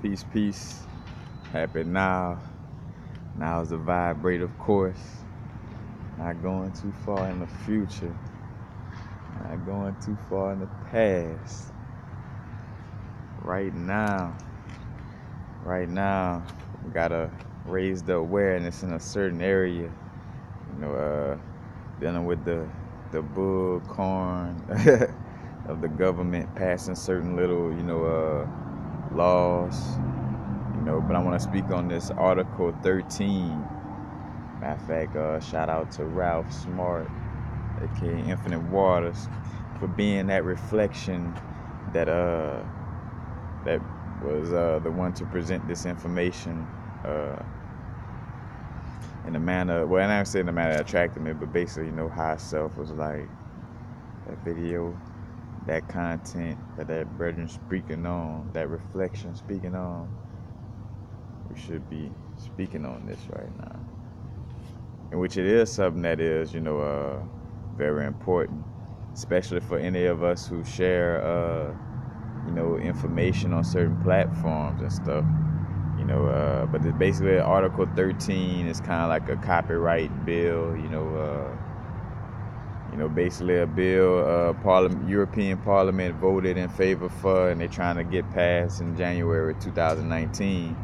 Peace, peace. Happy now. Now is the vibrate, of course. Not going too far in the future. Not going too far in the past. Right now. Right now, we gotta raise the awareness in a certain area. You know, dealing with the bullcorn of the government passing certain little, laws. But I want to speak on this Article 13. Matter of fact, shout out to Ralph Smart, aka Infinite Waters, for being that reflection that was the one to present this information uh, in a manner. Well, and I don't say in a manner that attracted me, but basically, high self was like that video, that content that brethren speaking on, that reflection speaking on. We should be speaking on this right now, in which it is something that is, very important, especially for any of us who share, information on certain platforms and stuff. But basically Article 13 is kind of like a copyright bill. Basically a bill European Parliament voted in favor for, and they're trying to get passed in January 2019.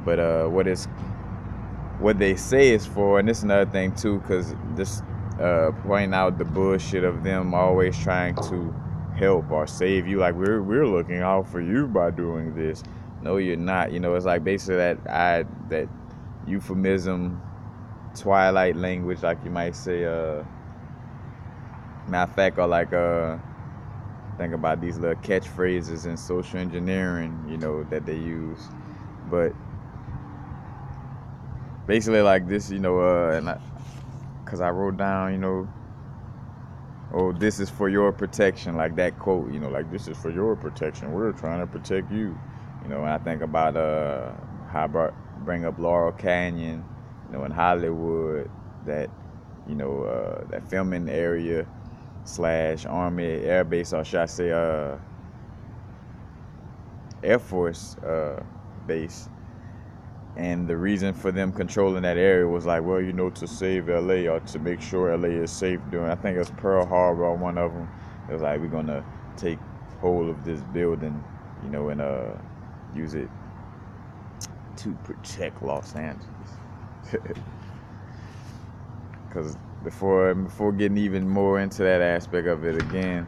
But what they say is for, and this is another thing too, because this pointing out the bullshit of them always trying to help or save you, like we're looking out for you by doing this. No, you're not. It's like basically that euphemism, twilight language, like you might say. Matter of fact, or like think about these little catchphrases in social engineering, that they use. But basically like this, and because I wrote down, oh, this is for your protection, like that quote, like this is for your protection. We're trying to protect you. When I think about how I bring up Laurel Canyon, in Hollywood, that that filming area / Army Air Base, or should I say Air Force base. And the reason for them controlling that area was like, well, to save LA or to make sure LA is safe during, I think it was Pearl Harbor or one of them. It was like, we're going to take hold of this building, and use it to protect Los Angeles. Because before getting even more into that aspect of it again,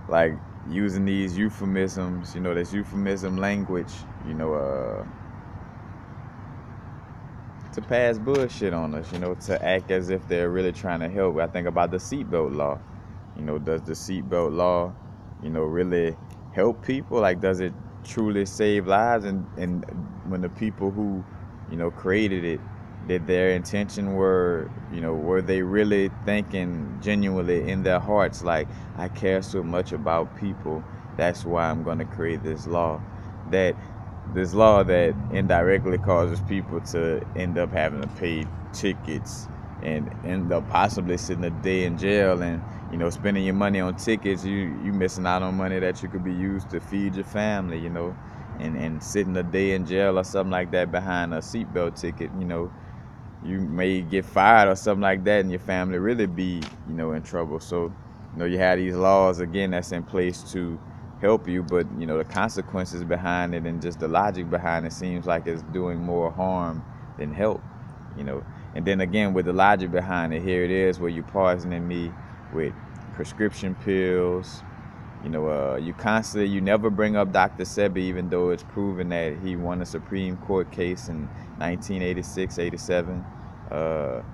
like using these euphemisms, this euphemism language, to pass bullshit on us, to act as if they're really trying to help. I think about the seatbelt law. Does the seatbelt law, really help people? Like, does it truly save lives? And when the people who, created it, did their intention were they really thinking genuinely in their hearts, like, I care so much about people, that's why I'm going to create this law that indirectly causes people to end up having to pay tickets and end up possibly sitting a day in jail, and spending your money on tickets, you missing out on money that you could be used to feed your family, and sitting a day in jail or something like that behind a seatbelt ticket, you may get fired or something like that, and your family really be in trouble. So you have these laws again that's in place to help you, but the consequences behind it and just the logic behind it seems like it's doing more harm than help. And then again, with the logic behind it, here it is where you poisoning me with prescription pills. You never bring up Dr. Sebi, even though it's proven that he won a Supreme Court case in 1986, 87. Can't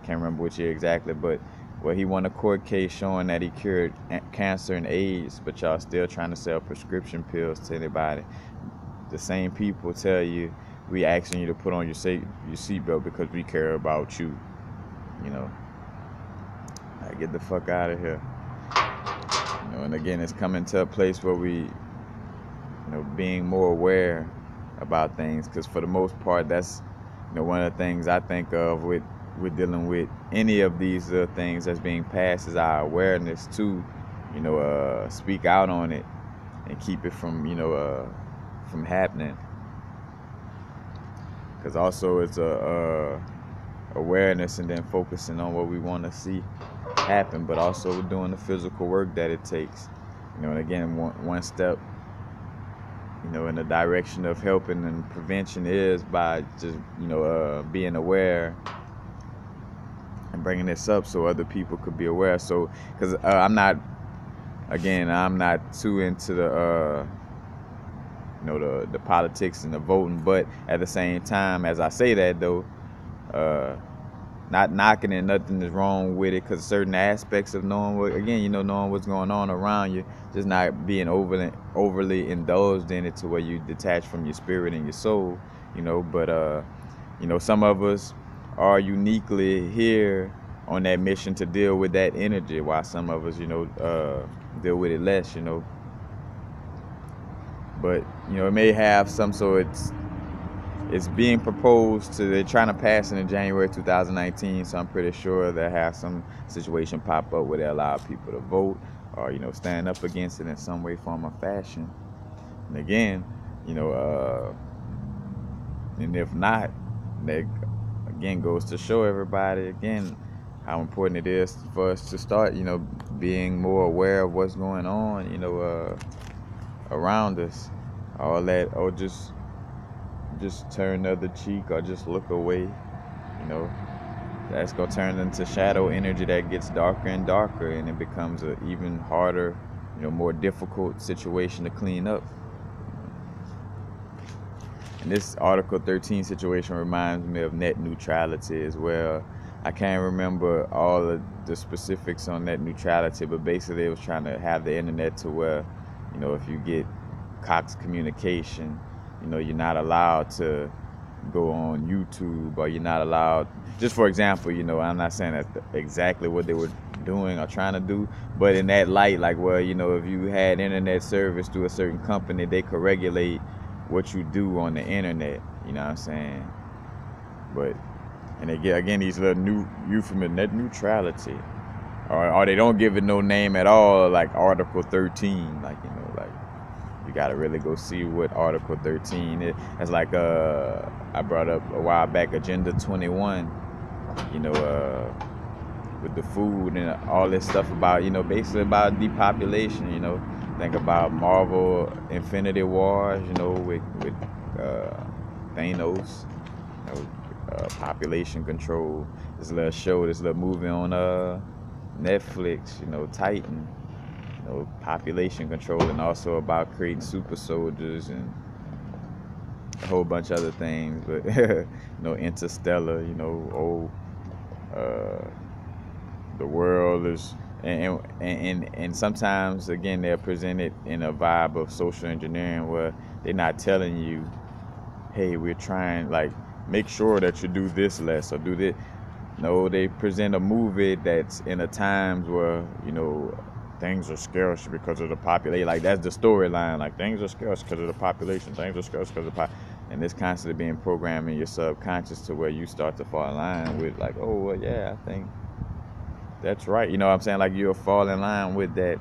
remember which year exactly, but where he won a court case showing that he cured cancer and AIDS, but y'all still trying to sell prescription pills to anybody. The same people tell you, we asking you to put on your seatbelt because we care about you. Like, get the fuck out of here. And again, it's coming to a place where we, being more aware about things, because for the most part, that's, one of the things I think of with dealing with any of these things that's being passed is our awareness to, speak out on it and keep it from, from happening. because also it's a awareness and then focusing on what we want to see happen, but also doing the physical work that it takes. And again, one step, in the direction of helping and prevention is by just, being aware and bringing this up so other people could be aware. So, because I'm not too into the politics and the voting, but at the same time, as I say that though, not knocking it, nothing is wrong with it, because certain aspects of knowing what's going on around you, just not being overly indulged in it to where you detach from your spirit and your soul, but some of us are uniquely here on that mission to deal with that energy, while some of us deal with it less, but it may have some, so it's being proposed to, they're trying to pass it in January 2019, so I'm pretty sure they'll have some situation pop up where they allow people to vote or, stand up against it in some way, form, or fashion. And again, and if not, that again goes to show everybody, again, how important it is for us to start, being more aware of what's going on, around us. All that, or just turn the other cheek or just look away, that's gonna turn into shadow energy that gets darker and darker, and it becomes an even harder, more difficult situation to clean up. And this Article 13 situation reminds me of net neutrality as well. I can't remember all of the specifics on net neutrality, but basically it was trying to have the internet to where, if you get Cox Communication, you're not allowed to go on YouTube, or you're not allowed, just for example, I'm not saying that's exactly what they were doing or trying to do, but in that light, like, well, if you had internet service through a certain company, they could regulate what you do on the internet, you know what I'm saying? But, and again, these little new euphemisms, net neutrality, or they don't give it no name at all, like Article 13, like, you gotta really go see what Article 13 is. It's like I brought up a while back, Agenda 21, with the food and all this stuff about, basically about depopulation, think about Marvel Infinity Wars, with Thanos, population control. This little movie on Netflix, Titan, population control, and also about creating super soldiers and a whole bunch of other things. But Interstellar, the world is, and sometimes again they're presented in a vibe of social engineering where they're not telling you, hey, we're trying, like, make sure that you do this less or do this. No, they present a movie that's in a times where things are scarce because of the population. Like, that's the storyline. Like, things are scarce because of the population. Things are scarce because of the and it's constantly being programmed in your subconscious to where you start to fall in line with, like, oh, well, yeah, I think that's right. You know what I'm saying? Like, you'll fall in line with that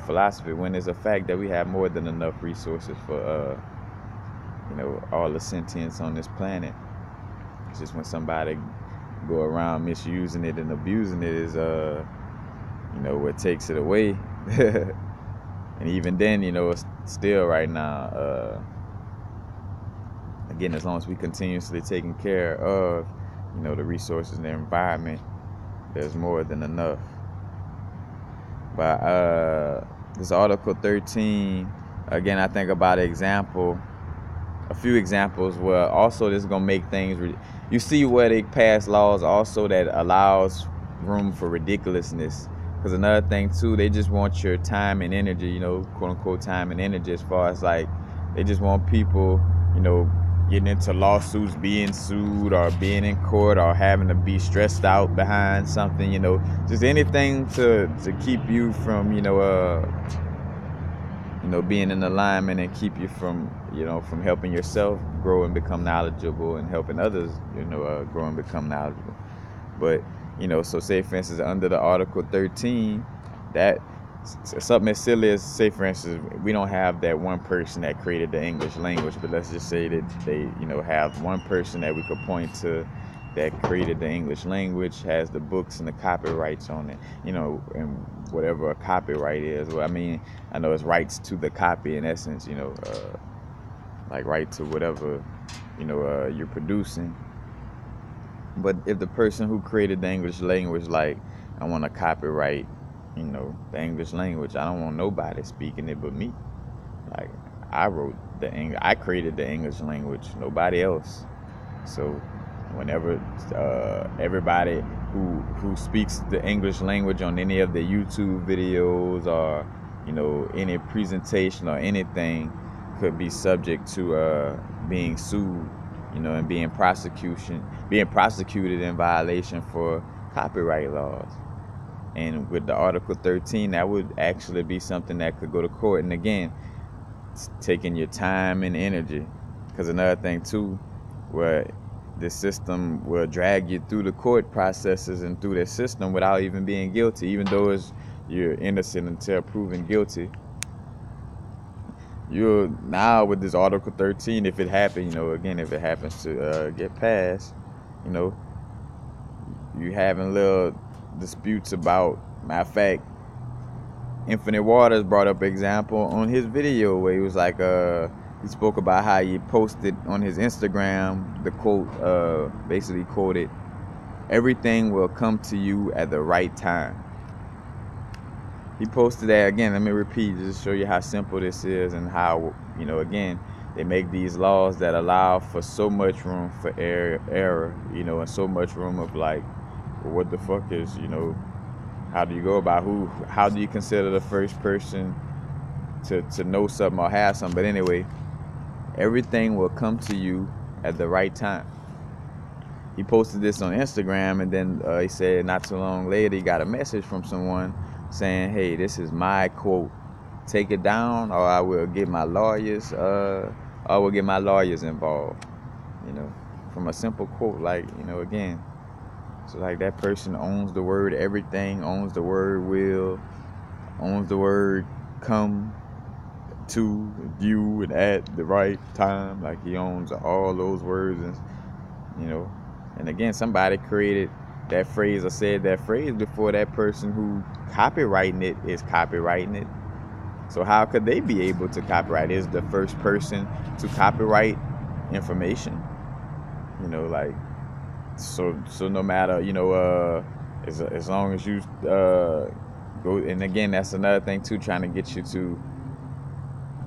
philosophy, when it's a fact that we have more than enough resources for, all the sentience on this planet. It's just when somebody go around misusing it and abusing it is, what takes it away. And even then, it's still right now, again, as long as we continuously taking care of, the resources and the environment, there's more than enough. But this Article 13, again, I think about a few examples where also this is going to make things, you see where they pass laws also that allows room for ridiculousness. Because another thing too, they just want your time and energy, quote unquote time and energy, as far as, like, they just want people, getting into lawsuits, being sued, or being in court, or having to be stressed out behind something, just anything to keep you from, being in alignment, and keep you from, from helping yourself grow and become knowledgeable, and helping others, grow and become knowledgeable. But, so say, for instance, under the Article 13, that something as silly as, say for instance, we don't have that one person that created the English language, but let's just say that they, have one person that we could point to that created the English language, has the books and the copyrights on it, and whatever a copyright is. Well, I mean, I know it's rights to the copy in essence, like right to whatever, you're producing. But if the person who created the English language, like, I want to copyright, the English language, I don't want nobody speaking it but me. Like, I created the English language, nobody else. So whenever everybody who speaks the English language on any of the YouTube videos or, any presentation or anything could be subject to being sued, and being prosecuted in violation for copyright laws. And with the Article 13, that would actually be something that could go to court. And again, it's taking your time and energy. Because another thing too, where the system will drag you through the court processes and through the system without even being guilty, even though you're innocent until proven guilty. You're now with this Article 13, if it happens, again, if it happens to get passed, you having little disputes about. Matter of fact, Infinite Waters brought up an example on his video where he was like, he spoke about how he posted on his Instagram the quote, basically quoted, "Everything will come to you at the right time." He posted that. Again, let me repeat, just to show you how simple this is and how, again, they make these laws that allow for so much room for error, and so much room of like, well, what the fuck is, how do you go about how do you consider the first person to know something or have something? But anyway, everything will come to you at the right time. He posted this on Instagram, and then he said not too long later he got a message from someone saying, "Hey, this is my quote. Take it down, or I will get my lawyers. Involved." From a simple quote, like, again. So like that person owns the word everything, owns the word will, owns the word come to you and at the right time. Like, he owns all those words, and and again, somebody created that phrase or said that phrase before that person who copywriting it is copywriting it. So how could they be able to copyright? Is the first person to copyright information? Like, so no matter, as long as you go, and again, that's another thing too, trying to get you to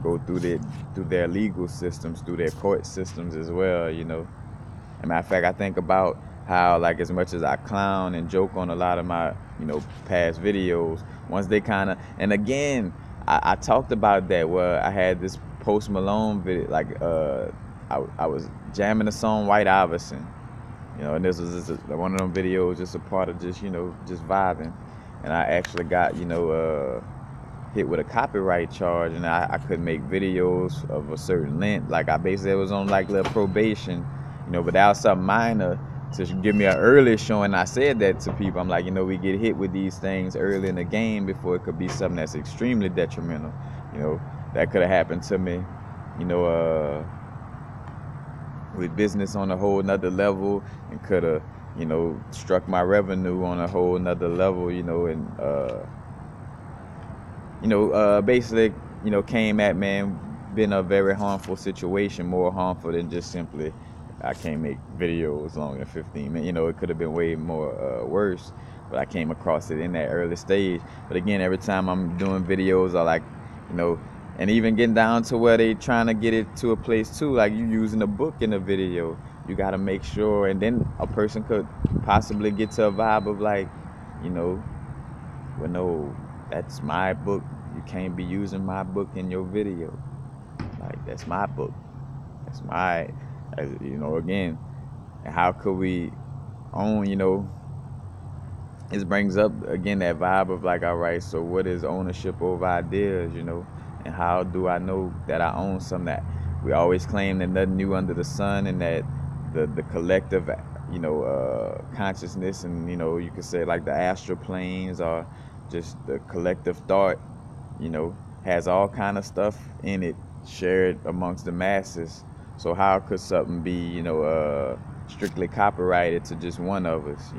go through their legal systems, through their court systems as well. As a matter of fact, I think about how, like, as much as I clown and joke on a lot of my, past videos, once they kind of, and again, I talked about that where I had this Post Malone video, like, I was jamming the song White Iverson, and this was just one of them videos, just a part of just, just vibing, and I actually got, hit with a copyright charge, and I couldn't make videos of a certain length. Like, I basically was on like little probation, but that was something minor to give me an early showing. I said that to people. I'm like, we get hit with these things early in the game before it could be something that's extremely detrimental. That could have happened to me, with business on a whole nother level, and could have, struck my revenue on a whole nother level, and basically, came at me and been a very harmful situation, more harmful than just simply, I can't make videos longer than 15 minutes. It could have been way more worse, but I came across it in that early stage. But again, every time I'm doing videos, I like, and even getting down to where they trying to get it to a place too, like you using a book in a video, you got to make sure, and then a person could possibly get to a vibe of like, well, no, that's my book. You can't be using my book in your video. Like, that's my book. That's my, again, and how could we own, it brings up, again, that vibe of like, all right, so what is ownership over ideas, and how do I know that I own something? That we always claim that nothing new under the sun, and that the collective, consciousness, and, you could say like the astral planes, or just the collective thought, you know, has all kind of stuff in it shared amongst the masses. So how could something be, strictly copyrighted to just one of us,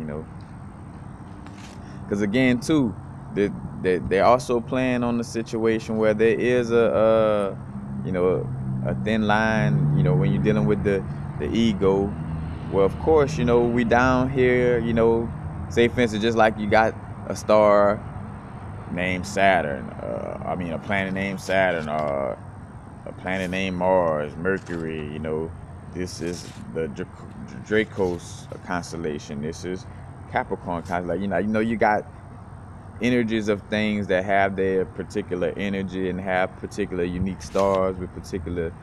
Because again, too, they're also playing on the situation where there is a thin line, when you're dealing with the ego. Well, of course, we down here, say for instance, just like you got a star named Saturn, a planet named Saturn, or a planet named Mars, Mercury, this is the Dracos constellation. This is Capricorn constellation. You got energies of things that have their particular energy and have particular unique stars with particular,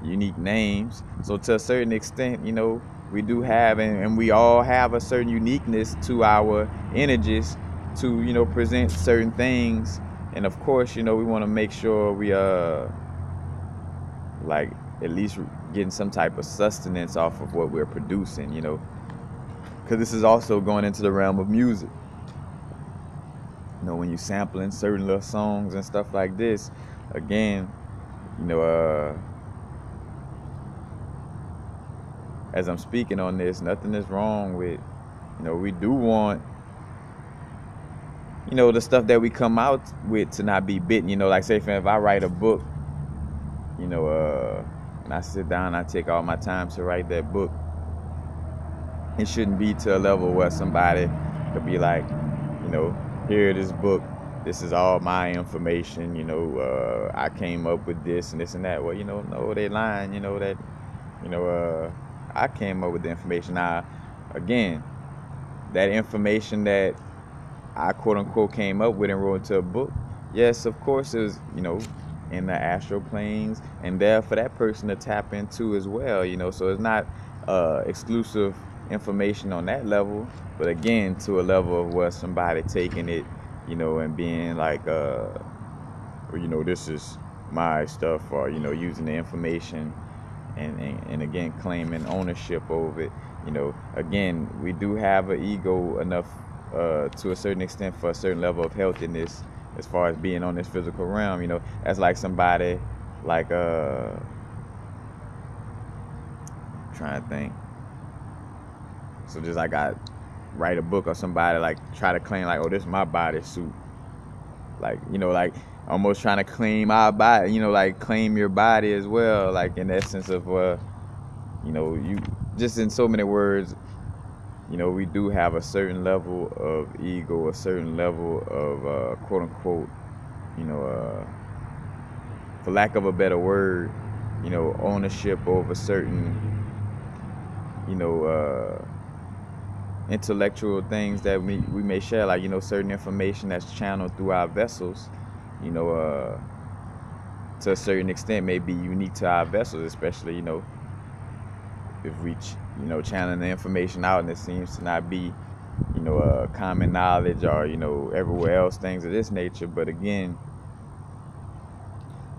unique names. So to a certain extent, we do have, and we all have a certain uniqueness to our energies to, present certain things. And of course, we want to make sure we like at least getting some type of sustenance off of what we're producing, because this is also going into the realm of music. When you sampling certain little songs and stuff like this, again, as I'm speaking on this, nothing is wrong with, we do want, the stuff that we come out with to not be bitten. Like say if I write a book, and I sit down, I take all my time to write that book, it shouldn't be to a level where somebody could be like, here, this book, this is all my information, I came up with this and this and that. Well, no, they lying, that, I came up with the information. Now, again, that information that I quote unquote came up with and wrote into a book, yes, of course, is, in the astral planes and there for that person to tap into as well, so it's not exclusive information on that level, but again, to a level of where somebody taking it, and being like, this is my stuff, or, using the information and again, claiming ownership over it. Again, we do have an ego enough to a certain extent for a certain level of healthiness as far as being on this physical realm, as like somebody like, trying to think. So just like I write a book, or somebody like try to claim like, oh, this is my bodysuit. Like, like almost trying to claim our body, like claim your body as well. Like in essence of, you just in so many words, we do have a certain level of ego, a certain level of quote unquote, for lack of a better word, ownership over certain, intellectual things that we may share, like, certain information that's channeled through our vessels, to a certain extent may be unique to our vessels, especially, if we, channeling the information out and it seems to not be, common knowledge or, everywhere else, things of this nature. But again,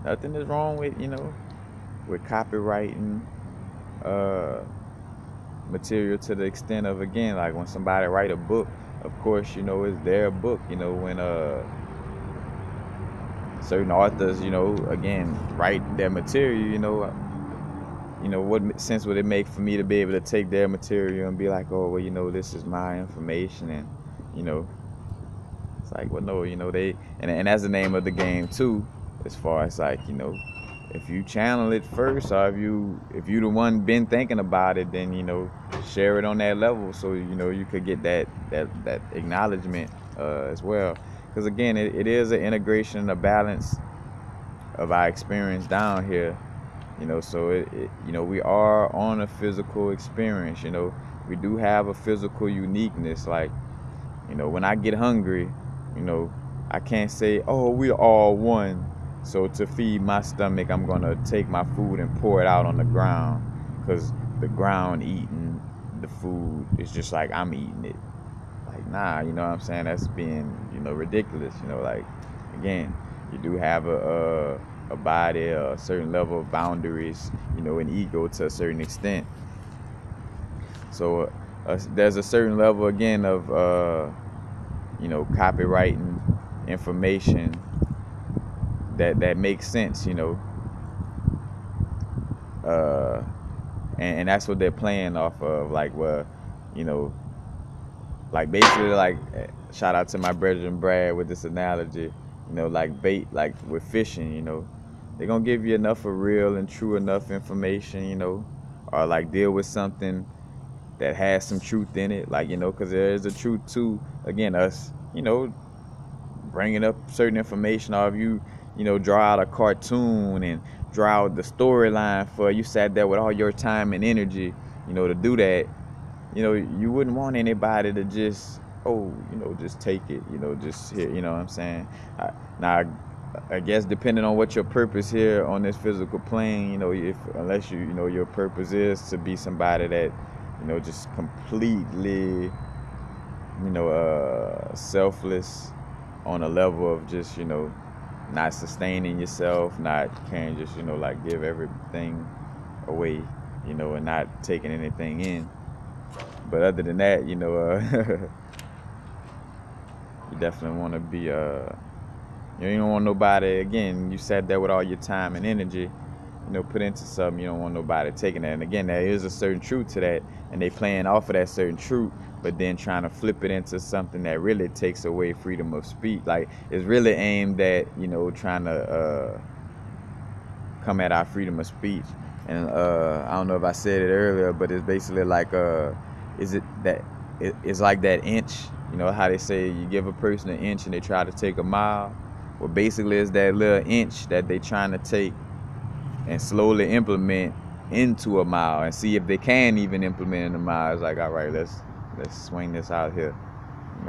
nothing is wrong with, with copywriting, material to the extent of, again, like when somebody write a book, of course, it's their book, when certain authors, again, write their material, what sense would it make for me to be able to take their material and be like, oh, well, this is my information, and it's like, well, no, they, and that's the name of the game too, as far as like, if you channel it first, or if you the one been thinking about it, then share it on that level, so you could get that acknowledgement as well. Because again, it is an integration and a balance of our experience down here, so it we are on a physical experience. We do have a physical uniqueness. Like, when I get hungry, I can't say, oh, we're all one. So to feed my stomach, I'm going to take my food and pour it out on the ground, because the ground eating the food is just like I'm eating it. Like, nah, you know what I'm saying? That's being, ridiculous. Like, again, you do have a body, a certain level of boundaries, an ego to a certain extent. So there's a certain level, again, of copywriting information that makes sense, uh, and that's what they're playing off of. Like, well, you know, like basically, like shout out to my brother Brad with this analogy. Like bait, like with fishing. They're gonna give you enough of real and true enough information. Or like deal with something that has some truth in it. Like, because there is a truth to, again, us. Bringing up certain information, or if you draw out a cartoon and draw out the storyline for you, sat there with all your time and energy, to do that. You wouldn't want anybody to just, just take it, just here, what I'm saying? Now, I guess depending on what your purpose here on this physical plane, unless your purpose is to be somebody that, just completely, selfless on a level of just, not sustaining yourself, not caring, just, like give everything away, and not taking anything in. But other than that, you definitely want to be, you don't want nobody, again, you sat there with all your time and energy, put into something, you don't want nobody taking that. And again, there is a certain truth to that, and they playing off of that certain truth, but then trying to flip it into something that really takes away freedom of speech. Like, it's really aimed at, trying to come at our freedom of speech. And I don't know if I said it earlier, but it's basically like, it's like that inch, how they say you give a person an inch and they try to take a mile. Well, basically it's that little inch that they trying to take and slowly implement into a mile, and see if they can even implement in a mile. It's like, all right, let's swing this out here,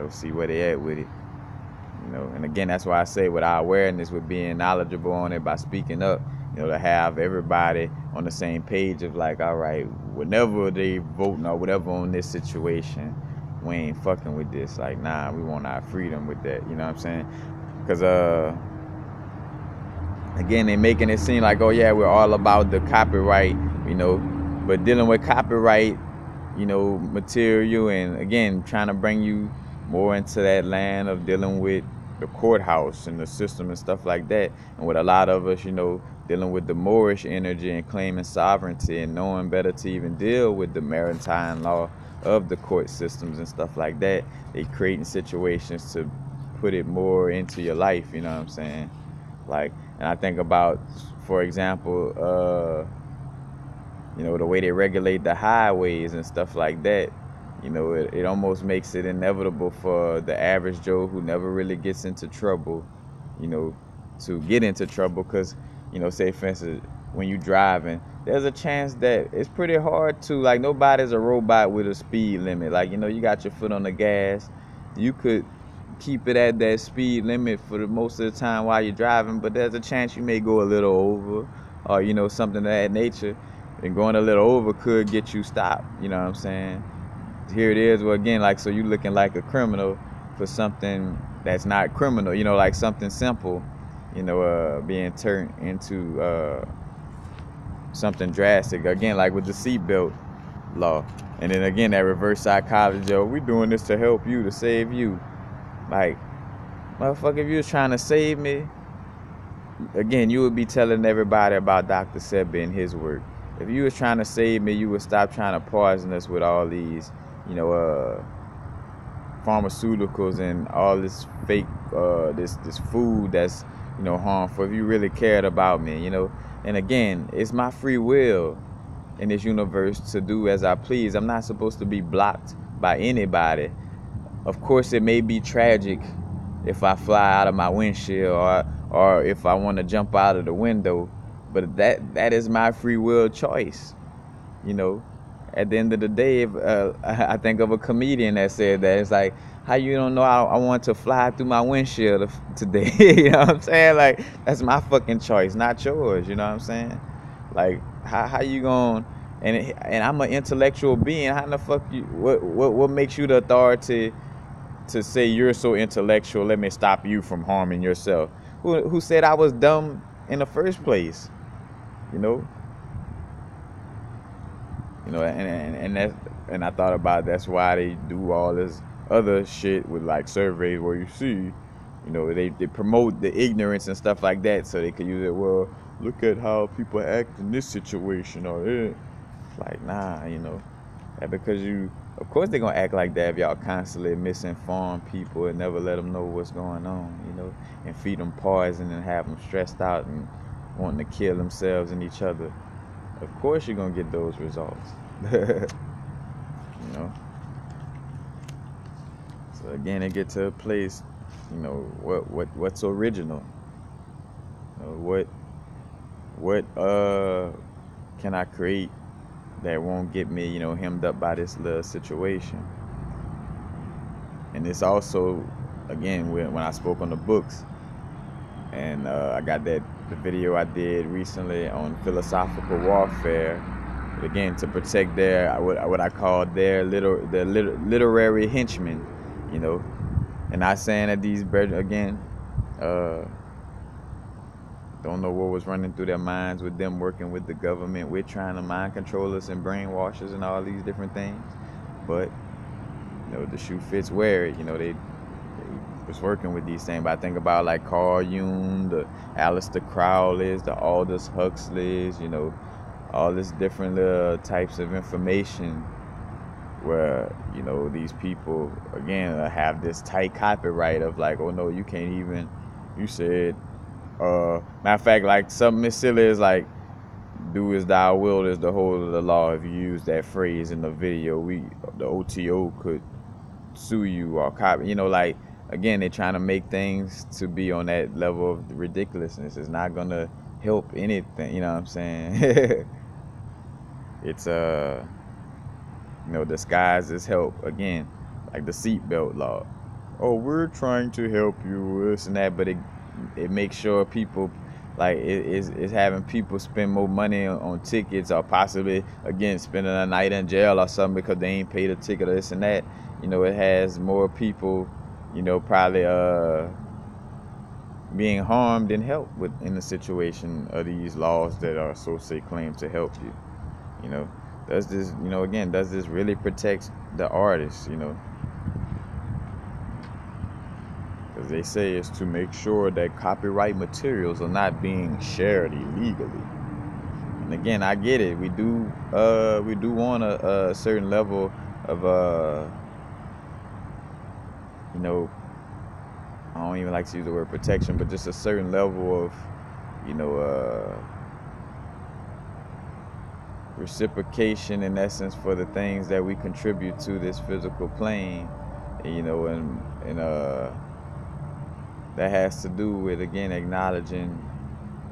see where they at with it. And again, that's why I say with our awareness, with being knowledgeable on it by speaking up, to have everybody on the same page of like, all right, whenever they voting or whatever on this situation, we ain't fucking with this. Like, nah, we want our freedom with that. You know what I'm saying? Because again, they making it seem like, oh yeah, we're all about the copyright, but dealing with copyright, material, and again, trying to bring you more into that land of dealing with the courthouse and the system and stuff like that. And with a lot of us, dealing with the Moorish energy and claiming sovereignty and knowing better to even deal with the maritime law of the court systems and stuff like that, they creating situations to put it more into your life, you know what I'm saying? Like, and I think about, for example, the way they regulate the highways and stuff like that. It almost makes it inevitable for the average Joe who never really gets into trouble, to get into trouble. Because, say for instance, when you driving, there's a chance that it's pretty hard to, like, nobody's a robot with a speed limit. Like, you got your foot on the gas, you could keep it at that speed limit for the most of the time while you're driving, but there's a chance you may go a little over, or something of that nature, and going a little over could get you stopped. You know what I'm saying? Here it is. Well, again, like, so you looking like a criminal for something that's not criminal, like something simple, being turned into something drastic. Again, like with the seatbelt law. And then again, that reverse psychology, we doing this to help you, to save you. Like, motherfucker, if you was trying to save me, again, you would be telling everybody about Dr. Sebi and his work. If you was trying to save me, you would stop trying to poison us with all these, pharmaceuticals and all this fake, this food that's, harmful. If you really cared about me, And again, it's my free will in this universe to do as I please. I'm not supposed to be blocked by anybody. Of course, it may be tragic if I fly out of my windshield or if I want to jump out of the window, but that is my free will choice. At the end of the day, I think of a comedian that said that. It's like, how you don't know I want to fly through my windshield today? You know what I'm saying? Like, that's my fucking choice, not yours. You know what I'm saying? Like, how you going? And I'm an intellectual being. How the fuck you? What makes you the authority to say you're so intellectual? Let me stop you from harming yourself. Who said I was dumb in the first place? And I thought about that's why they do all this other shit with like surveys where you see, they promote the ignorance and stuff like that so they could use it. Well, look at how people act in this situation, or like, nah, that because of course they're gonna act like that if y'all constantly misinform people and never let them know what's going on, and feed them poison and have them stressed out and wanting to kill themselves and each other. Of course you're gonna get those results. So again, it get to a place, what's original? What can I create that won't get me, hemmed up by this little situation? And it's also, again, when I spoke on the books, and I got the video I did recently on philosophical warfare, again, to protect what I call their literary henchmen, and not saying that these brethren, again, don't know what was running through their minds with them working with the government. We're trying to mind control us and brainwash us and all these different things. But, the shoe fits wear it. They was working with these things. But I think about like Carl Jung, the Aleister Crowleys, the Aldous Huxleys, all this different types of information where, these people, again, have this tight copyright of like, oh no, you can't even, you said, matter of fact, like something as silly as like, do as thou wilt is the whole of the law. If you use that phrase in the video, the OTO could sue you or copy, like, again, they're trying to make things to be on that level of ridiculousness. It's not gonna help anything, you know what I'm saying? It's disguise as help. Again, like the seatbelt law. Oh, we're trying to help you, this and that, but it makes sure people, like, it's having people spend more money on tickets, or possibly, again, spending a night in jail or something because they ain't paid a ticket or this and that. It has more people, probably being harmed than helped in the situation of these laws that are claim to help you. Does this, again, does this really protect the artists, Because they say it's to make sure that copyright materials are not being shared illegally. And again, I get it. We do want a certain level of I don't even like to use the word protection, but just a certain level of, reciprocation, in essence, for the things that we contribute to this physical plane, and that has to do with, again, acknowledging,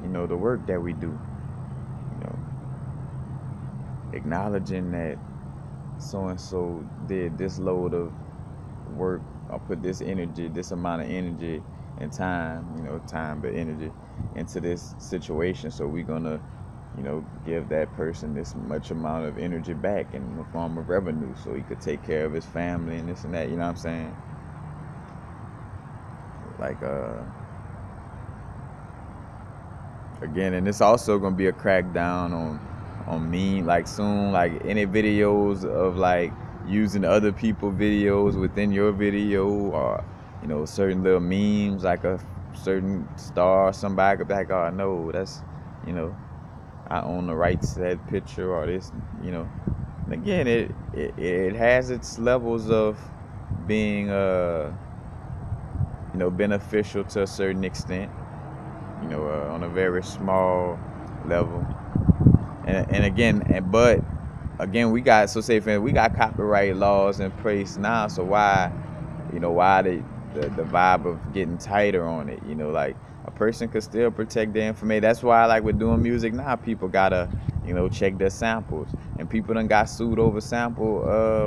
the work that we do, acknowledging that so-and-so did this load of work, or put this amount of energy and time, but energy into this situation. So we're gonna, give that person this much amount of energy back in the form of revenue so he could take care of his family and this and that, you know what I'm saying? Like, again, and it's also gonna be a crackdown on mean, like soon, like any videos of like using other people's videos within your video, or certain little memes, like a certain star, somebody could be like, oh no, that's, I own the rights to that picture, or this, And again, it has its levels of being beneficial to a certain extent, on a very small level. And again, but again, we got, we got copyright laws in place now, so why the vibe of getting tighter on it, like a person could still protect their information. That's why, like, with doing music now, people gotta, check their samples, and people done got sued over sample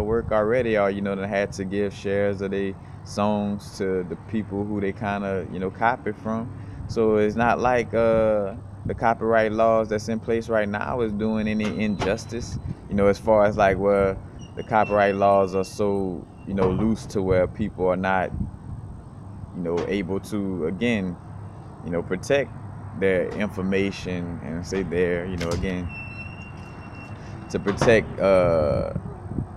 work already, or done had to give shares of their songs to the people who they kind of copied from. So it's not like the copyright laws that's in place right now is doing any injustice, as far as like where the copyright laws are so loose to where people are not able to, again, protect their information and say again, to protect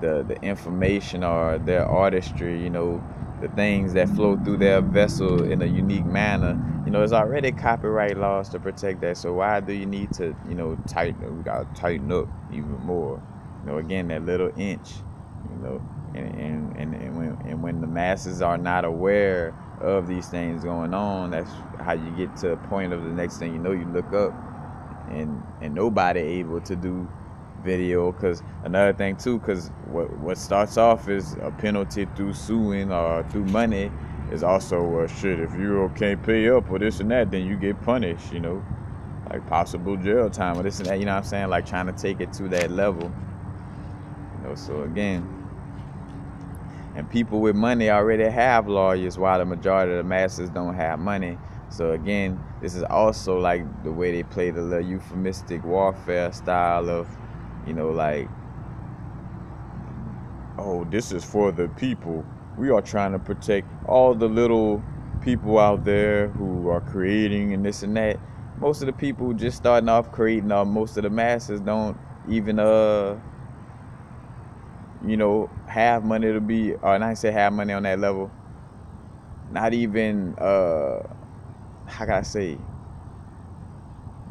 the information or their artistry, the things that flow through their vessel in a unique manner, there's already copyright laws to protect that. So why do you need to, tighten? We gotta tighten up even more. Again, that little inch, and when the masses are not aware of these things going on, that's how you get to a point of the next thing you look up, and nobody able to do video. Because another thing too, because what starts off as a penalty through suing or through money is also, well, shit, if you can't pay up or this and that, then you get punished, like possible jail time or this and that, what I'm saying, like trying to take it to that level, so again, and people with money already have lawyers while the majority of the masses don't have money. So again, this is also like the way they play the little euphemistic warfare style of, like, oh, this is for the people. We are trying to protect all the little people out there who are creating and this and that. Most of the people just starting off creating, most of the masses don't even, have money to be, or not say have money on that level. Not even, how can I say,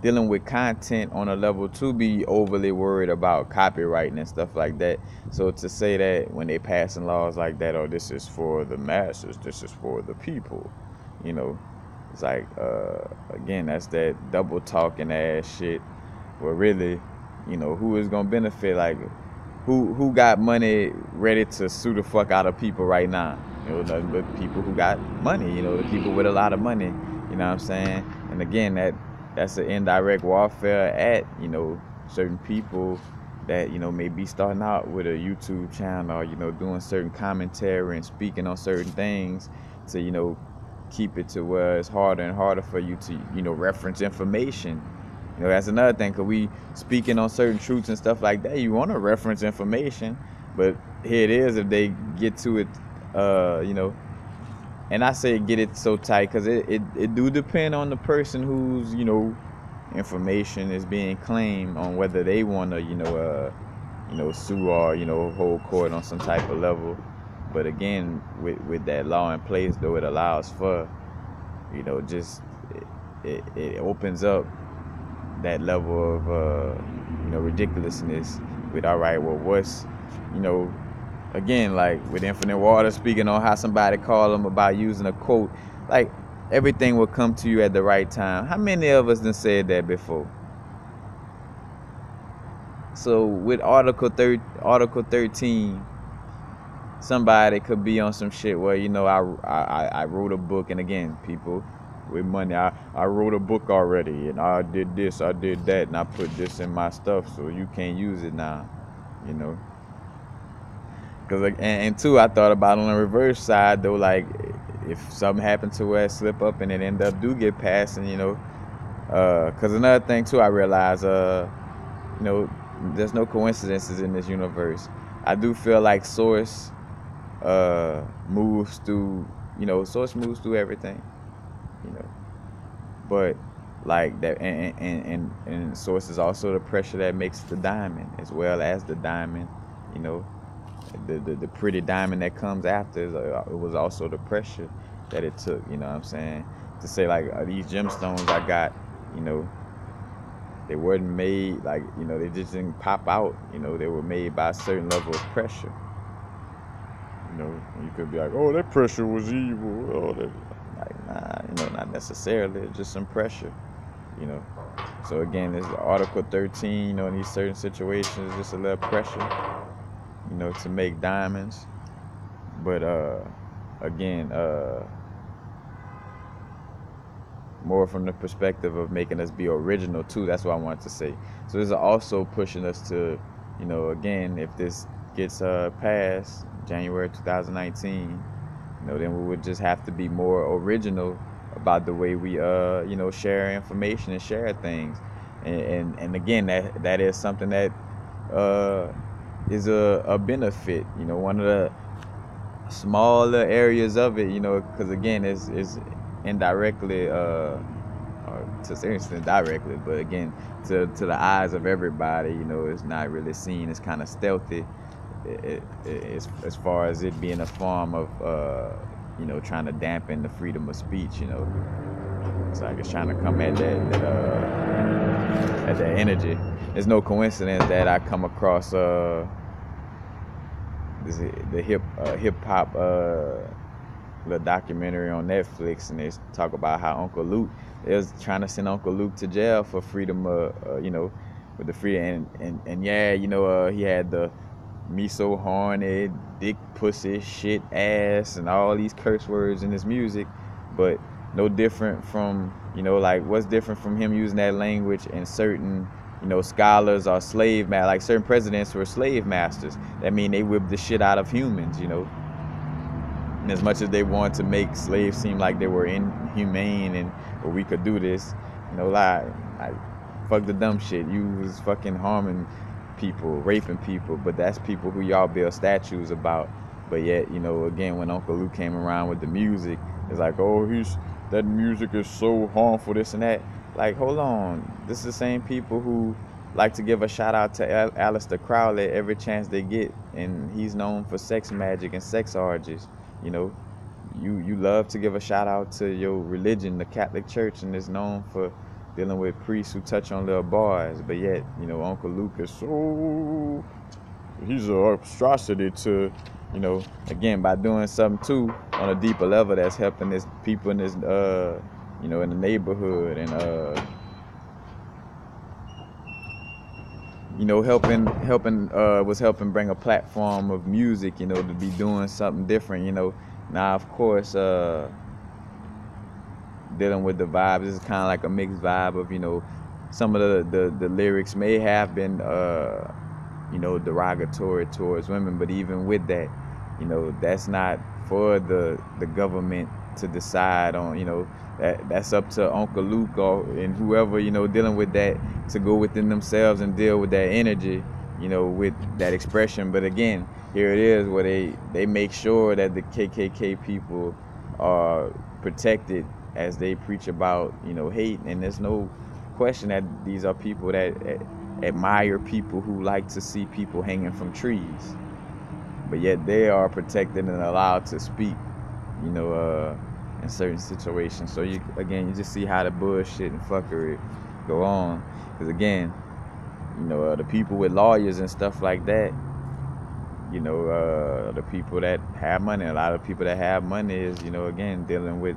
dealing with content on a level to be overly worried about copyrighting and stuff like that. So to say that when they passing laws like that, oh, this is for the masses, this is for the people, it's like, again, that's that double talking ass shit. Where really, who is gonna benefit? Like, who got money ready to sue the fuck out of people right now? Nothing but people who got money. The people with a lot of money. You know what I'm saying? And again, that's an indirect warfare at, certain people that, may be starting out with a YouTube channel or, doing certain commentary and speaking on certain things to, keep it to where it's harder and harder for you to, reference information. That's another thing, because we speaking on certain truths and stuff like that, you want to reference information, but here it is, if they get to it, and I say get it so tight because it do depend on the person whose, information is being claimed, on whether they want to, sue or, hold court on some type of level. But again, with that law in place, though, it allows for, just it opens up that level of, ridiculousness with, all right, well, what's, again, like with Infinite Water speaking on how somebody called them about using a quote, like everything will come to you at the right time. How many of us done said that before? So with Article 13, somebody could be on some shit where, I wrote a book, and again, people with money, I wrote a book already, and I did this, I did that, and I put this in my stuff, so you can't use it now, Because and two, I thought about on the reverse side though, like if something happened to where it slip up and it end up do get passed, and because another thing too, I realized, there's no coincidences in this universe. I do feel like Source moves through, Source moves through everything, but like that, and Source is also the pressure that makes the diamond, as well as the diamond, the pretty diamond that comes after. It was also the pressure that it took, what I'm saying, to say like these gemstones I got, they weren't made like, they just didn't pop out, they were made by a certain level of pressure. You could be like, oh, that pressure was evil. Oh, that, like, nah, not necessarily. It's just some pressure, So again, this Article 13, in these certain situations, just a little pressure, to make diamonds. But again, more from the perspective of making us be original too. That's what I wanted to say. So this is also pushing us to, again, if this gets passed January 2019, then we would just have to be more original about the way we share information and share things. And again, that is something that is a benefit, one of the smaller areas of it, because again, it's indirectly, or to some extent directly, but again, to the eyes of everybody, it's not really seen. It's kind of stealthy, as far as it being a form of trying to dampen the freedom of speech. It's like it's trying to come at that energy. It's no coincidence that I come across the hip hop little documentary on Netflix, and they talk about how Uncle Luke, they was trying to send Uncle Luke to jail for freedom with the freedom, and yeah, he had the me so horny, dick, pussy, shit, ass, and all these curse words in his music, but no different from, like what's different from him using that language and certain, scholars or like certain presidents were slave masters. That mean they whipped the shit out of humans, And as much as they wanted to make slaves seem like they were inhumane and or we could do this, like fuck the dumb shit. You was fucking harming people, raping people, but that's people who y'all build statues about. But yet, again, when Uncle Luke came around with the music, it's like, oh, that music is so harmful, this and that. Like, hold on, this is the same people who like to give a shout out to Aleister Crowley every chance they get, and he's known for sex magic and sex orgies. You love to give a shout out to your religion, the Catholic Church, and is known for dealing with priests who touch on little boys. But yet, Uncle Luke is he's a atrocity to, again, by doing something too on a deeper level that's helping his people in his, in the neighborhood, and was helping bring a platform of music, to be doing something different, Now, of course, dealing with the vibes, this is kind of like a mixed vibe of, some of the lyrics may have been, derogatory towards women, but even with that, that's not for the government to decide on, that's up to Uncle Luke and whoever, dealing with that, to go within themselves and deal with that energy, with that expression. But again, here it is where they make sure that the KKK people are protected as they preach about, hate. And there's no question that these are people that admire people who like to see people hanging from trees. But yet they are protected and allowed to speak, in certain situations. So you just see how the bullshit and fuckery go on. Because again, the people with lawyers and stuff like that, the people that have money, a lot of people that have money is, again, dealing with,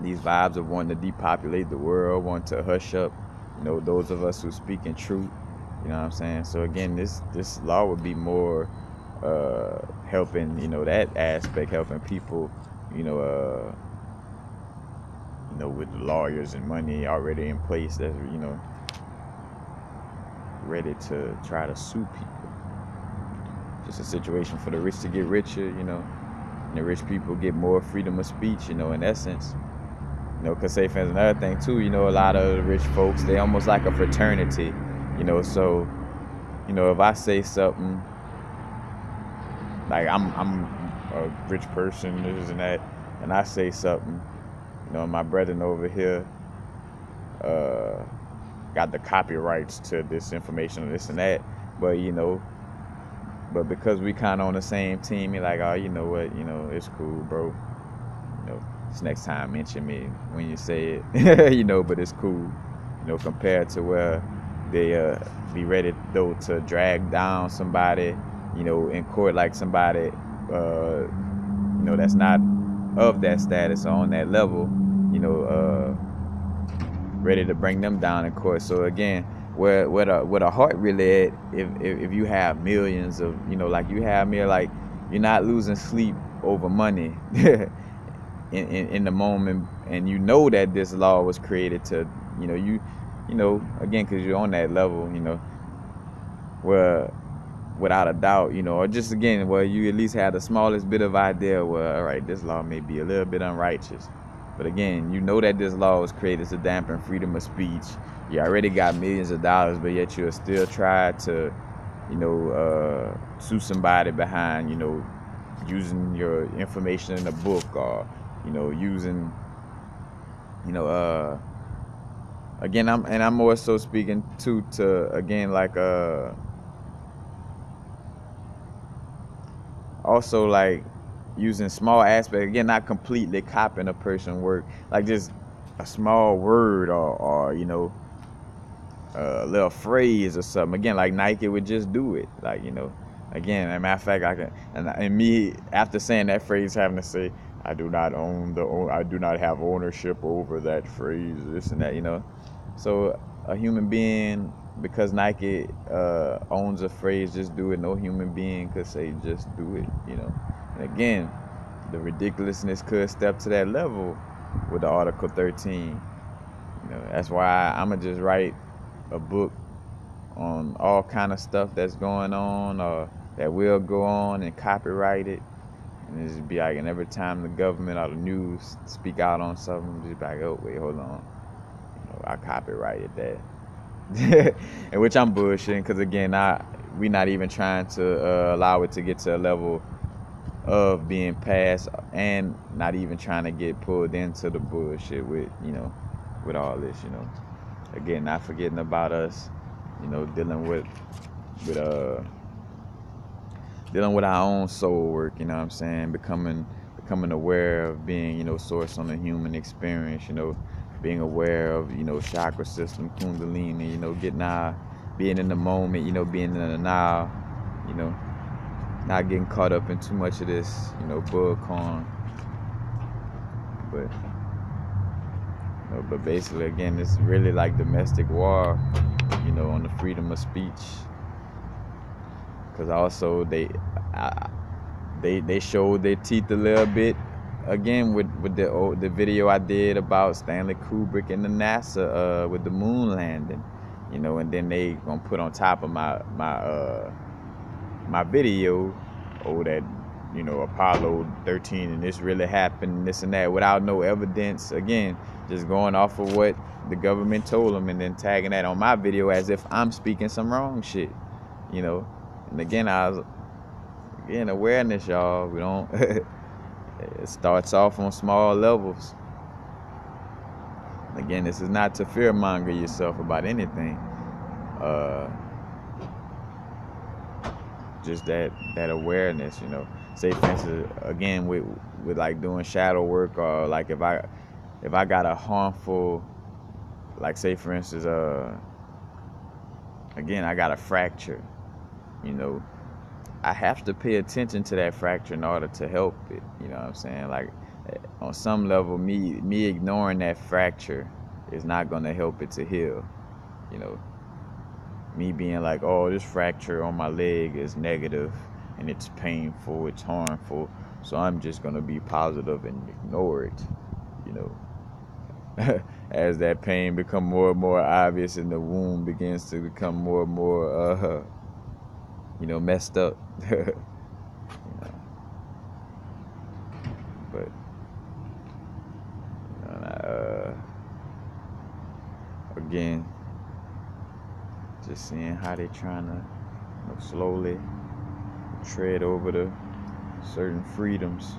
these vibes of wanting to depopulate the world, wanting to hush up, those of us who speak in truth. You know what I'm saying? So again, this law would be more helping, that aspect, helping people, with lawyers and money already in place that's, ready to try to sue people. Just a situation for the rich to get richer, and the rich people get more freedom of speech, in essence. Because say, for instance, another thing too, a lot of the rich folks, they almost like a fraternity, so, if I say something, like I'm a rich person, this and that, and I say something, my brethren over here got the copyrights to this information or this and that, but but because we kind of on the same team, you're like, oh, you know what, it's cool, bro. This next time mention me when you say it, but it's cool, compared to where they be ready though to drag down somebody, in court, like somebody, that's not of that status or on that level, ready to bring them down in court. So again, where the heart really at, if you have millions of, like you have me, like you're not losing sleep over money in the moment, and that this law was created to, again, because you're on that level, where without a doubt, or just again, where you at least have the smallest bit of idea where, all right, this law may be a little bit unrighteous. But again, that this law was created to dampen freedom of speech. You already got millions of dollars, but yet you'll still try to, sue somebody behind, using your information in a book, or, using, again, I'm more so speaking to again like also like using small aspects, again, not completely copying a person's work, like just a small word or a little phrase or something. Again, like Nike would just do it, like again, as a matter of fact, I can, and me after saying that phrase, having to say, I do not I do not have ownership over that phrase, this and that. So a human being, because Nike owns a phrase, just do it. No human being could say just do it. And again, the ridiculousness could step to that level with the Article 13. That's why I'ma just write a book on all kind of stuff that's going on or that will go on and copyright it. And just be like, and every time the government or the news speak out on something, just be like, oh wait, hold on, I copyrighted that. And which I'm bullshitting, because again, we not even trying to allow it to get to a level of being passed, and not even trying to get pulled into the bullshit with all this. Again, not forgetting about us, dealing with dealing with our own soul work. You know what I'm saying? Becoming aware of being source on the human experience. Being aware of chakra system, kundalini. Being in the moment. Being in the now. You know, not getting caught up in too much of this bullcorn. But basically, again, it's really like domestic war. On the freedom of speech. Because also they showed their teeth a little bit again with the video I did about Stanley Kubrick and the NASA with the moon landing, and then they gonna put on top of my video, that Apollo 13 and this really happened and this and that, without no evidence. Again, just going off of what the government told them and then tagging that on my video as if I'm speaking some wrong shit. And again, awareness, y'all. We don't. It starts off on small levels. Again, this is not to fearmonger yourself about anything. Just that awareness, Say, for instance, again with like doing shadow work, or like if I got a harmful, like say for instance, again, I got a fracture. I have to pay attention to that fracture in order to help it. You know what I'm saying? Like, on some level, me ignoring that fracture is not going to help it to heal. Me being like, oh, this fracture on my leg is negative and it's painful, it's harmful, so I'm just going to be positive and ignore it. As that pain become more and more obvious and the wound begins to become more and more messed up. But again, just seeing how they trying to slowly tread over the certain freedoms.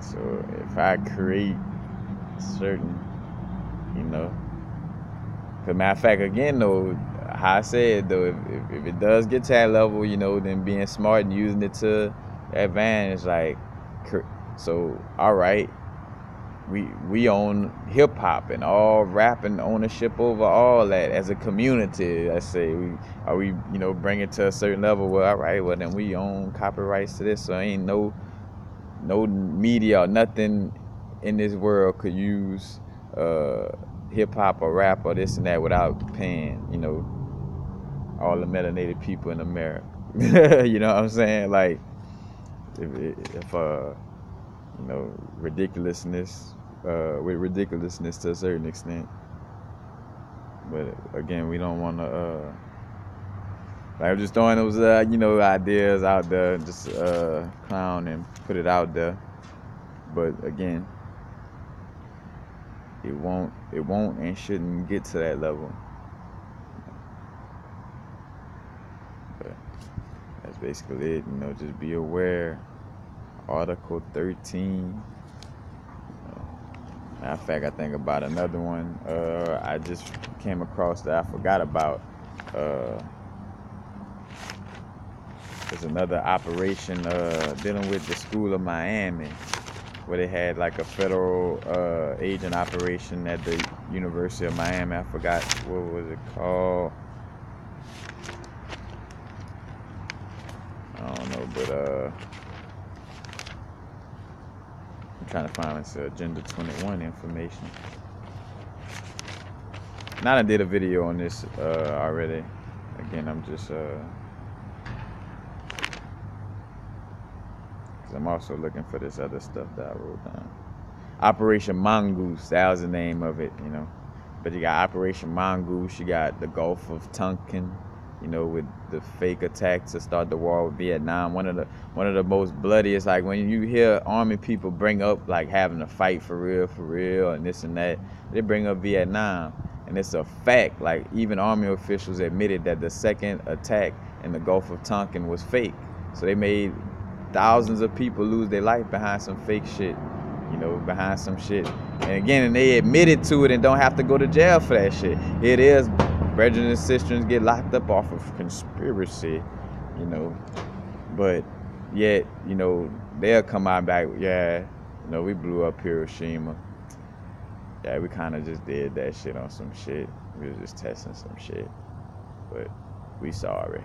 So if I create certain, cause matter of fact, again though, how I said though, if it does get to that level, then being smart and using it to advantage, like, so all right, we own hip hop and all rap and ownership over all that as a community. Let's say we bring it to a certain level. Well, all right, well then we own copyrights to this, so ain't no media or nothing in this world could use hip hop or rap or this and that without paying all the melanated people in America. You know what I'm saying? Like, if ridiculousness with ridiculousness to a certain extent. But again, we don't want to like, I'm just throwing those ideas out there, just clown and put it out there. But again, it won't and shouldn't get to that level. But that's basically it. Just be aware. Article 13 Matter of fact, I think about another one. I just came across that I forgot about. Uh, there's another operation dealing with the School of Miami, where they had like a federal agent operation at the University of Miami. I forgot what was it called. I don't know, but I'm trying to find this Agenda 21 information. Now I did a video on this already. Again, I'm just because I'm also looking for this other stuff that I wrote down. Operation Mongoose, that was the name of it, you know. But you got Operation Mongoose, you got the Gulf of Tonkin, you know, with the fake attack to start the war with Vietnam. One of the most bloodiest, like when you hear Army people bring up like having to fight for real, and this and that, they bring up Vietnam. And it's a fact, like even Army officials admitted that the second attack in the Gulf of Tonkin was fake. So they made thousands of people lose their life behind some fake shit, you know, behind some shit. And again, and they admitted to it and don't have to go to jail for that shit. It is, brethren and sisters get locked up off of conspiracy, you know. But yet, you know, they'll come out back, yeah, you know, we blew up Hiroshima. Yeah, we kind of just did that shit on some shit. We was just testing some shit. But we sorry.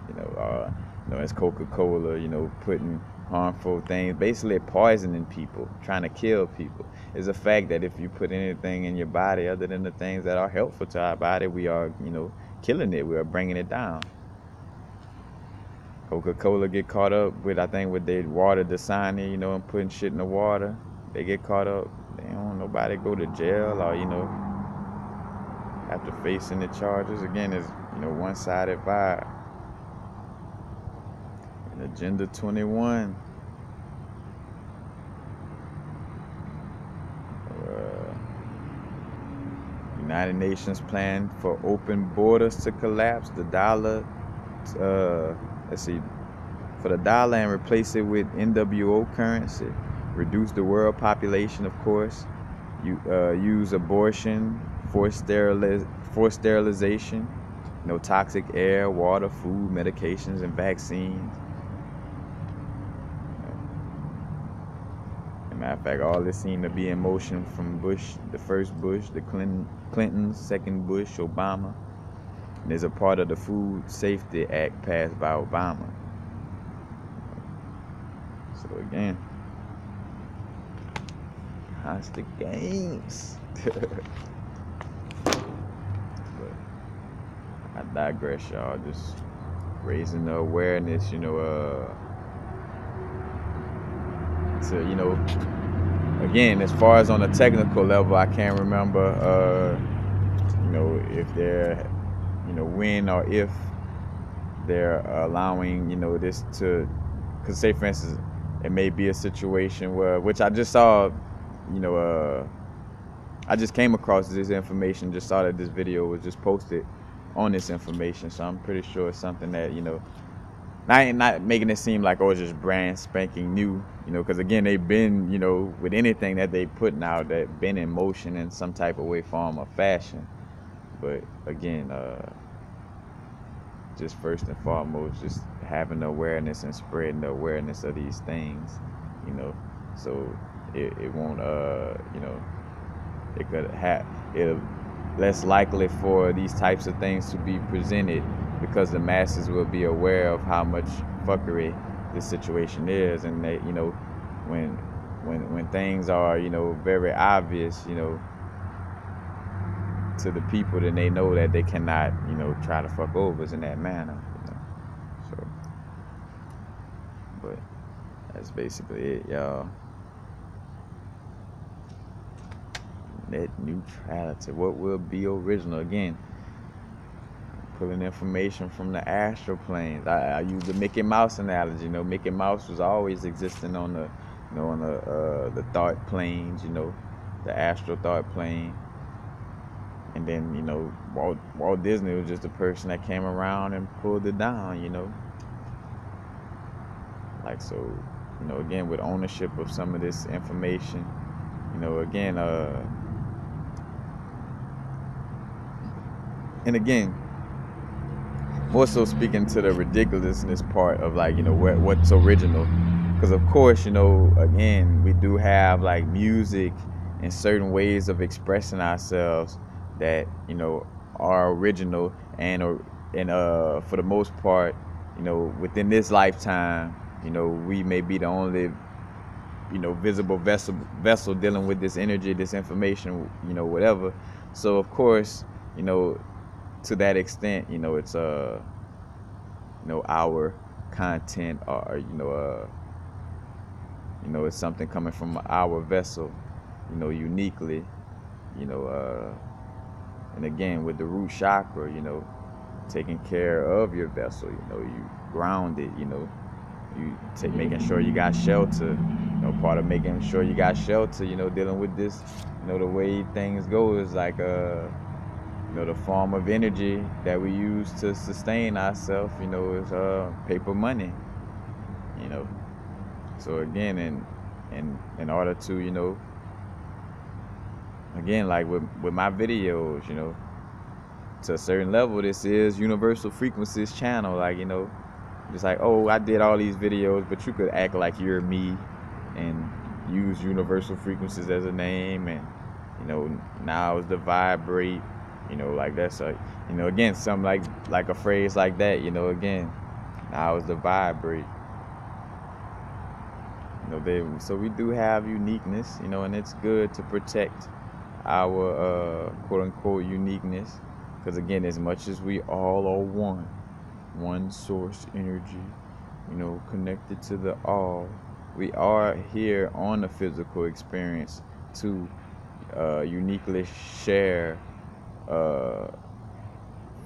You know, it's Coca-Cola, you know, putting harmful things, basically poisoning people, trying to kill people. It's a fact that if you put anything in your body other than the things that are helpful to our body, we are, you know, killing it. We are bringing it down. Coca-Cola get caught up with, I think, with their water Dasani, you know, and putting shit in the water. They get caught up. They don't want nobody go to jail or, you know, after facing the charges. Again, it's, you know, one-sided vibe. And Agenda 21. United Nations plan for open borders to collapse. The dollar, let's see, for the dollar and replace it with NWO currency. Reduce the world population, of course. Use abortion, forced sterilization, no toxic air, water, food, medications, and vaccines. As a matter of fact, all this seemed to be in motion from Bush, the first Bush, the Clintons, second Bush, Obama. And is a part of the Food Safety Act passed by Obama. So again, how's the games? But I digress, y'all. Just raising the awareness, you know, to, you know, again, as far as on a technical level, I can't remember, you know, if they're, you know, when or if they're allowing, you know, this to, because say for instance, it may be a situation where, which I just saw, you know, I just came across this information, just saw that this video was just posted on this information, so I'm pretty sure it's something that, you know, not making it seem like, oh, it's just brand spanking new, you know, because again, they've been, you know, with anything that they putting out, that been in motion in some type of way, form, or fashion. But again, just first and foremost, just having the awareness and spreading the awareness of these things, you know, so it won't, you know, it could have, it'll less likely for these types of things to be presented, because the masses will be aware of how much fuckery this situation is, and they, you know, when things are, you know, very obvious, you know, to the people, then they know that they cannot, you know, try to fuck over us in that manner, you know. So, but that's basically it, y'all. Net neutrality. What will be original? Again, pulling information from the astral planes. I use the Mickey Mouse analogy. You know, Mickey Mouse was always existing on the, you know, on the thought planes. You know, the astral thought plane. And then, you know, Walt Disney was just a person that came around and pulled it down. You know, like, so, you know, again, with ownership of some of this information, You know, again, and again, more so speaking to the ridiculousness part of like, you know, what's original. Because of course, you know, again, we do have like music and certain ways of expressing ourselves that, you know, are original and for the most part, you know, within this lifetime, you know, we may be the only, you know, visible vessel dealing with this energy, this information, you know, whatever. So of course, you know, to that extent, you know, it's you know, our content, or you know, it's something coming from our vessel, you know, uniquely, you know, and again with the root chakra, you know, taking care of your vessel, you know, you ground it, you know, you take making sure you got shelter, you know, part of making sure you got shelter, you know, dealing with this, you know, the way things go is like you know, the form of energy that we use to sustain ourselves, you know, is paper money, you know. So again, in order to, you know, again, like with my videos, you know, to a certain level, this is universal frequencies channel. Like, you know, just like, oh, I did all these videos, but you could act like you're me and use universal frequencies as a name, and you know, now is the vibrate, you know, like that's a, you know, again, something like a phrase like that, you know, again, now is the vibrate. You know, so we do have uniqueness, you know, and it's good to protect our quote unquote uniqueness, because again, as much as we all are one source energy, you know, connected to the all, we are here on the physical experience to uniquely share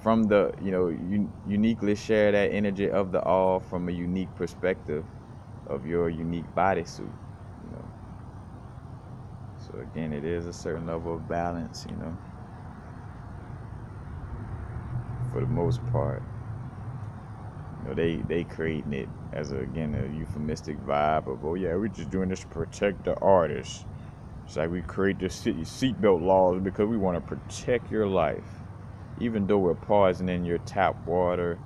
from the, you know, uniquely share that energy of the all from a unique perspective of your unique bodysuit, you know. So again, it is a certain level of balance, you know, for the most part. You know, they creating it as again a euphemistic vibe of, oh yeah, we're just doing this to protect the artists. It's like we create the seatbelt laws because we want to protect your life, even though we're poisoning your tap water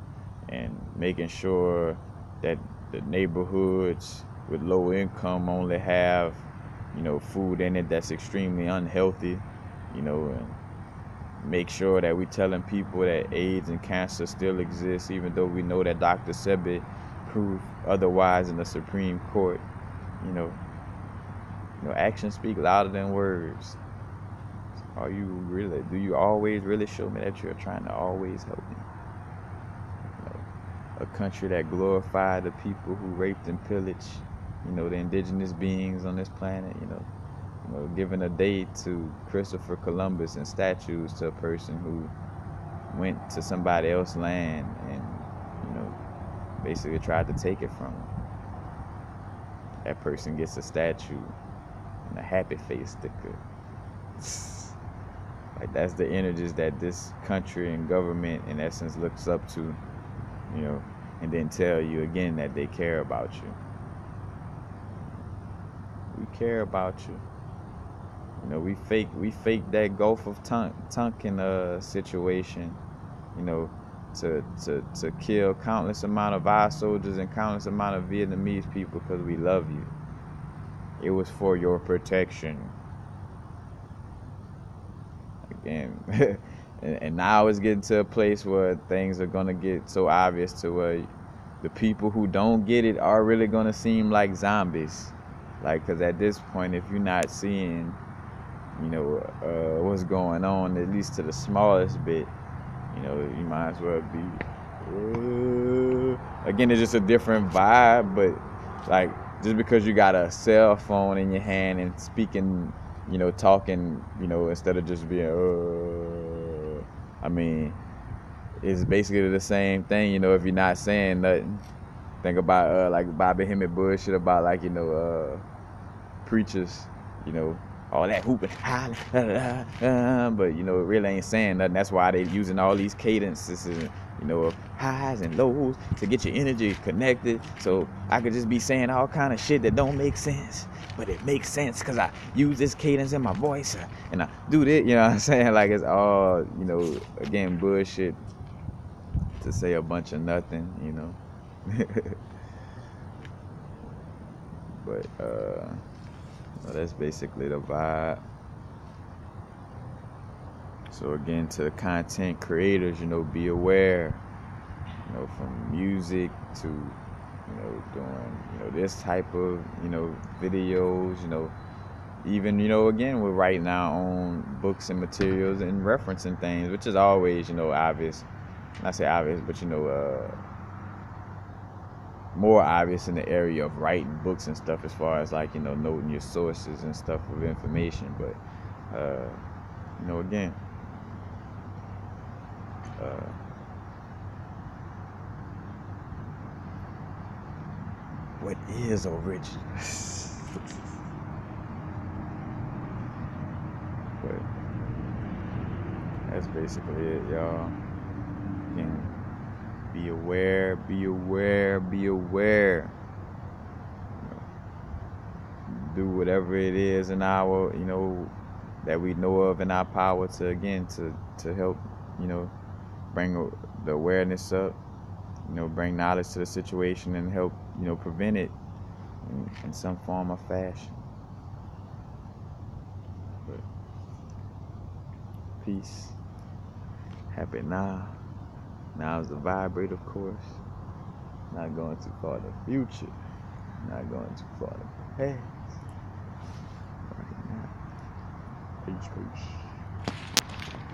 and making sure that the neighborhoods with low income only have, you know, food in it that's extremely unhealthy, you know, and make sure that we're telling people that AIDS and cancer still exists, even though we know that Dr. Sebi proved otherwise in the Supreme Court, you know. You know, actions speak louder than words. Do you always really show me that you're trying to always help me? You know, a country that glorified the people who raped and pillaged, you know, the indigenous beings on this planet, you know, giving a day to Christopher Columbus and statues to a person who went to somebody else's land and, you know, basically tried to take it from them. That person gets a statue and a happy face sticker. Like, that's the energies that this country and government in essence looks up to, you know, and then tell you again that they care about you. We care about you. You know, we fake that Gulf of Tonkin situation, you know, to kill countless amount of our soldiers and countless amount of Vietnamese people because we love you. It was for your protection. Again, and now it's getting to a place where things are gonna get so obvious to where the people who don't get it are really gonna seem like zombies. Like, because at this point, if you're not seeing, you know, what's going on, at least to the smallest bit, you know, you might as well be. Again, it's just a different vibe, but like, just because you got a cell phone in your hand and speaking, you know, talking, you know, instead of just being, I mean, it's basically the same thing, you know, if you're not saying nothing. Think about, like, Bobby Hemmett bullshit about, like, you know, preachers, you know, all that hooping, but, you know, it really ain't saying nothing. That's why they using all these cadences and, you know, highs and lows to get your energy connected. So I could just be saying all kind of shit that don't make sense, but it makes sense because I use this cadence in my voice and I do this. You know what I'm saying? Like it's all, again, bullshit to say a bunch of nothing. But that's basically the vibe. So again, to the content creators, be aware, from music to, doing, this type of, videos, even, again, we're writing our own books and materials and referencing things, which is always, obvious. Not say obvious, but, more obvious in the area of writing books and stuff as far as like, noting your sources and stuff of information. But, again, what is original? But that's basically it, y'all. Again, be aware, be aware, be aware. Do whatever it is in our, that we know of in our power to, again, to help, bring the awareness up, bring knowledge to the situation and help, prevent it in some form or fashion. But peace. Happy now. Now is the vibrate, of course. Not going too far in the future. Not going too far in the past. Right now. Peace, peace.